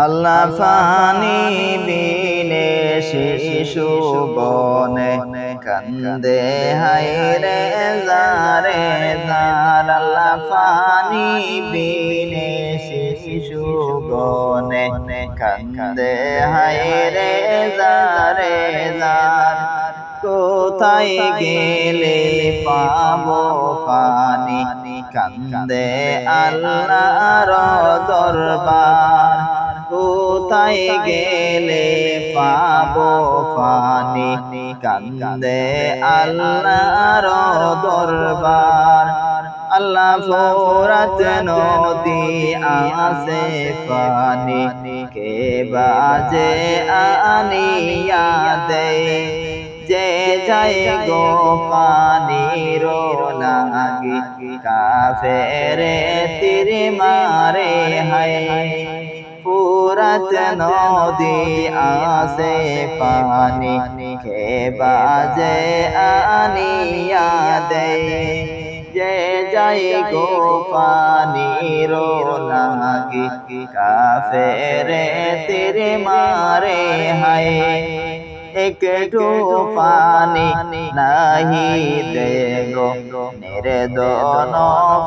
আল্লাহ পানি বিনে শিশু বনে কান্দে হায়রে জারে জার। আল্লাহ পানি বিনে শিশু বনে কান্দে হায়রে জারে জার। কোথায় গেলে পাবো পানি কান্দে আল্লাহর দরবার। কোথায় গেলে পাবো পানি কান্দে আল্লাহর দরবার। আল্লাহ ফোরাত নদী আসে পানি কে বাজে আনিয়া দে। যে যায় গো পানির লাগি কাফেরে তীর মারে হায়। ফুরাত নদী আসে পানি কে বাজে আনিয়া দে। যে যাই গো পানির লাগি কাফেরে তীর মারে হায়। একটু পানি নাহি দেগো নির্দন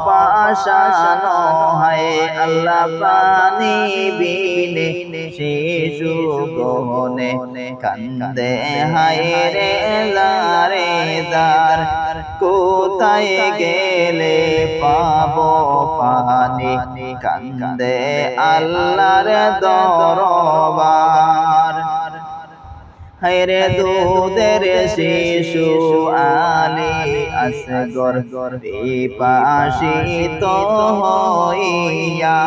পাশানো হায়। আল্লাহ পানি বিনে শিশু গহনে কান্দে হায়রে জারে জার। কোথায় গেলে পাবো পানি কান্দে আল্লাহর দরবার। হায়রে দুধের শিশু আলী আসগর বিপাশিত হইয়া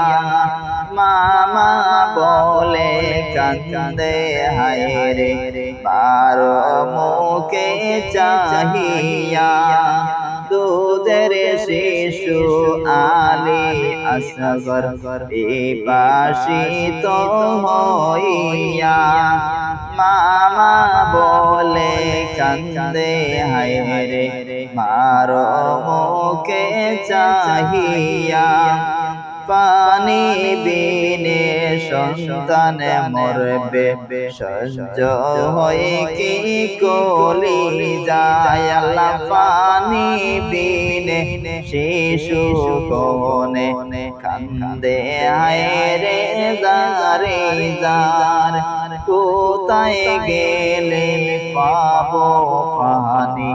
মামা বলে কান্দে হায়রে বার মুখে চাহিয়া। দুধের শিশু আলী আসগর বিপাশিত হইয়া মামা বলে কান্দে হায়রে মার মুখে চাহিয়া। পানি বিনে সন্তান মরবে সহ্য হয় কি কলি যায়। আল্লাহ পানি বিনে শিশু কোনে কান্দে হায়রে জারে জার। কোথায় গেলে পাবো পানি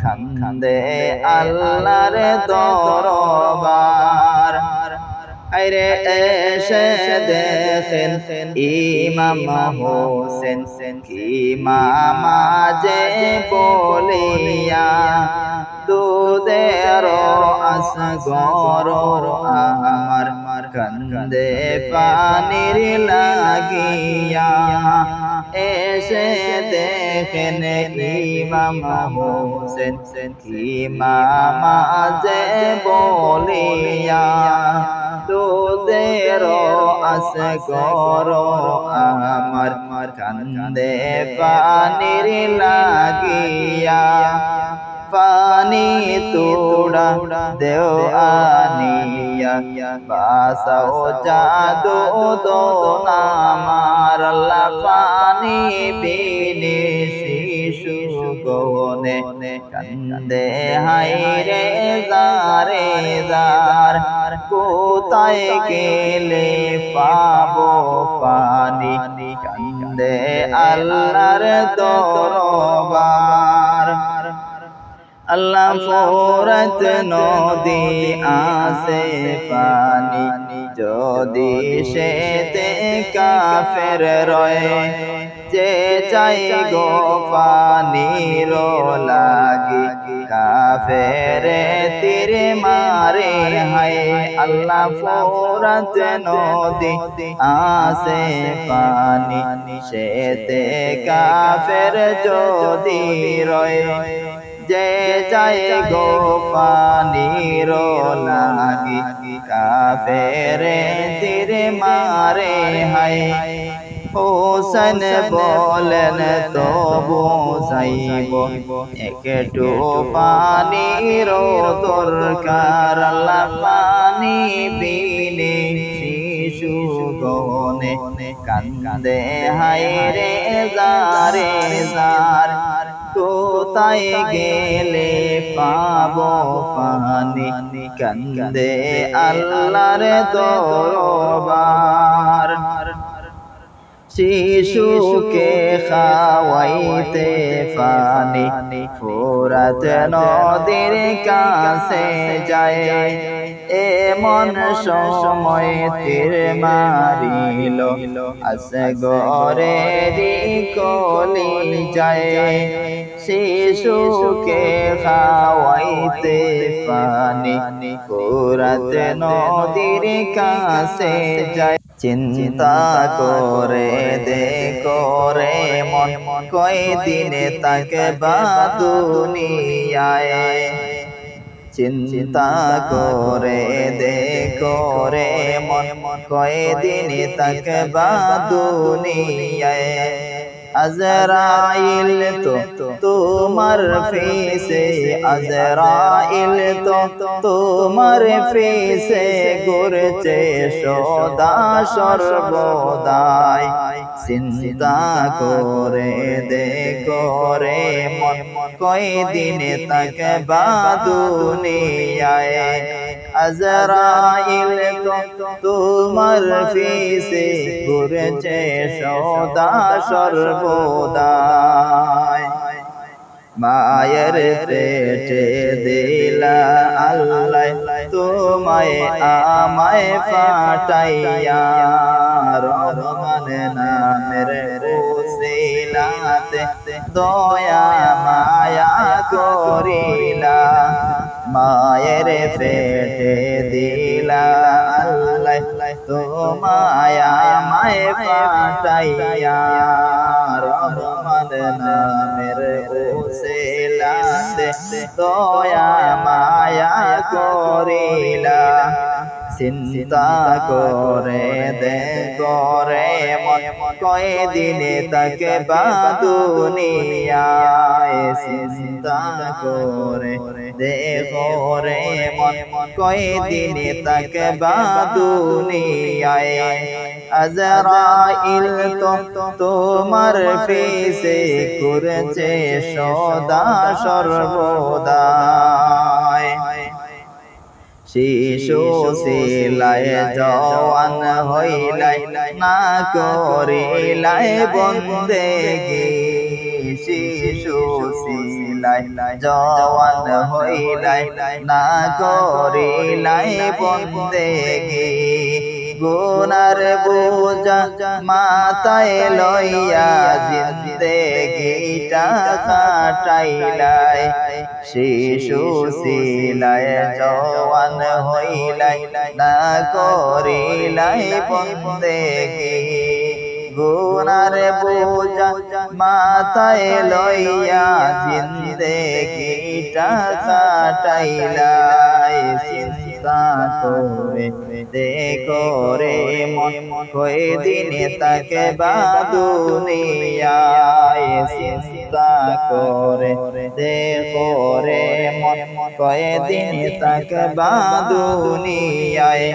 কান্দে আল্লাহর দরবার। আরে এসে দেখেন ইমাম হোসেন কি মামা যে বলিয়া। দুধের আসগর আমার কান্দে পানির লাগিয়া। এসে দেখেন ইমাম হোসেন কি মামা যে বলিয়া। দুধের আসগর আমার কান্দে পানির লাগিয়া। পানি তোড়া দেও আনিয়া বাসাও জাদু দোনা আমার। আল্লাহ পানি বিনে শিশু গহনে কান্দে হায়রে জারে জার। কোথায় গেলে পাবো পানি কান্দে আল্লাহর দরবার। আল্লাহ ফোরাত নদী আসে পানি যদি সেতে কাফের রয়ে। যে চাই গো পানির লাগি কাফেরে তীর মারে হায়। আল্লাহ ফোরাত নদী আসে পানি সেতে কাফের যদি রয়ে। যে যায় গো পানির লাগি কাফেরে তীর মারে হায়। হোসেন বলেন তবু যাইব একটু পানির দরকার। আল্লাহ পানি বিনে শিশু গহনে কান্দে হায়রে যারে যার কোথায় গেলে পাবো পানি কান্দে আল্লাহর দরবার শিশুকে খাওয়াইতে পানি ফোরাত নদীর কাছে যায় এমন সময় তীর মারিল আসগরেরই কলি যায় শিশুকে খাওয়াইতে পানি ফোরাত নদীর কাছে যায় চিন্তা করে দেখো রে মন কয়দিনে থাকবা দুনিয়ায় চিন্তা করে দেখো রে মন কয়দিনে থাকবা দুনিয়ায় আজরাইল তো তোমার ফেসে আজরাইল তো তোমার ফেসে ঘুরছে সদা সর্বদাই চিন্তা করে দেখো রে মন কয়দিনে থাকবা দুনিয়ায় আজরাইল তো তোমার ফেসে ঘুরছে সদা সর্বদাই মায়ের পেটে দিলা আল্লাহ তোমায় আমায় ফাটাইয়া রহমান নামের ওসিলাতে দয়া মায়া করিলা মায়ের পেটে দিলা আল্লাহ তোমায় আমায় ফাটাইয়া রহমান নামের ওসিলাতে দয়া মায়া করিলা চিন্তা করে দেখো রে মন কয়দিনে থাকবা দুনিয়ায় চিন্তা করে দেখো রে মন কয়দিনে থাকবা দুনিয়ায় আজরাইল তো তোমার ফেসে ঘুরছে সদা সর্বদাই শিশু ছিলায় জওয়ান হইলাই না করিলাই বন্দেগি শিশু ছিলাই জওয়ান হইলাই না করিলাই বন্দেগি গুনার বোঝা মাথায় লইয়া জিন্দেগিটা কাটাইলাই শিশু ছিলায় জওয়ান হইলাই না করিলাই বন্দেগি গুনার বোঝা মাথায় লইয়া জিন্দেগিটা কাটাইলাই চিন্তা করে দেখো রে মন কয়দিনে থাকবা দুনিয়ায় চিন্তা করে দেখো রে মন কয়দিনে থাকবা দুনিয়ায়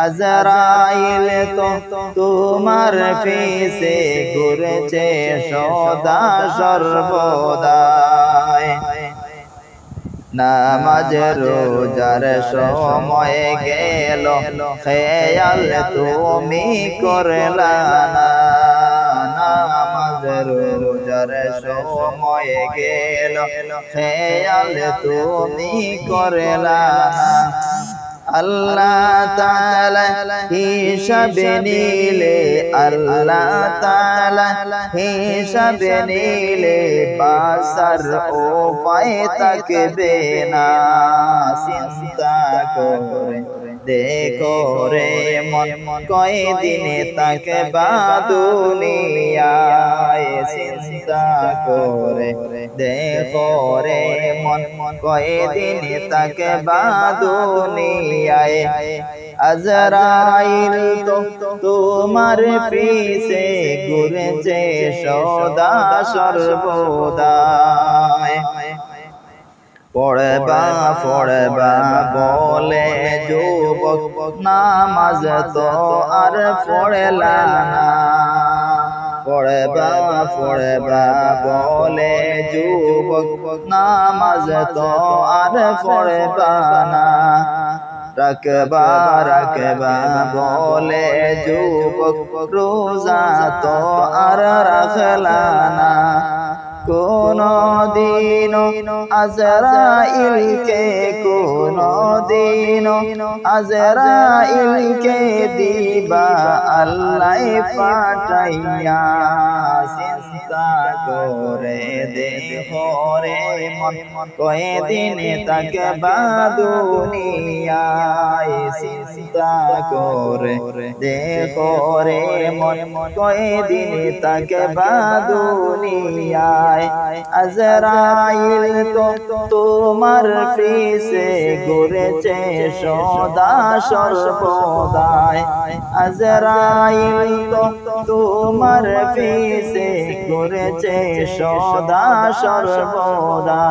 আজরাইল তো তোমার ফেসে ঘুরছে সদা সর্বদাই নামাজ রোজার সময় গেল খেয়াল তুমি করলা না নামাজ রোজার সময় গেল খেয়াল তুমি করলা না আল্লাহ তাআলা হিসাবে নিলে আল্লাহ তাআলা হিসাবে নিলে বাসার উপায় থাকবে না চিন্তা করে দেখো রে মন কয়দিনে থাকবা দুনিয়ায় চিন্তা করে দেখো রে মন কয়দিনে থাকবা দুনিয়ায় আজরাইল তো তোমার পিছে ঘুরছে সদা সর্বদাই পড়বা বলে যুবক নামাজ তো আর পড়লা না পড়বা বলে যুবক নামাজ তো আর পড়বা না রাখবা বলে যুবক রোজা তো আর রাখলা না কোনো দিন আজরাইলকে দিবা আল্লাহ পাঠাইয়া চিন্তা করে দেখরে মন কয়দিন থাকবা দুনিয়ায় চিন্তা করে দেখরে মন কয়দিন থাকবা দুনিয়ায় আজরাইল তো তোমার পিছে ঘুরেছে সদা সর্বদাই আজরাইল তো তোমার পিছে ঘুরেছে সদা সর্বদা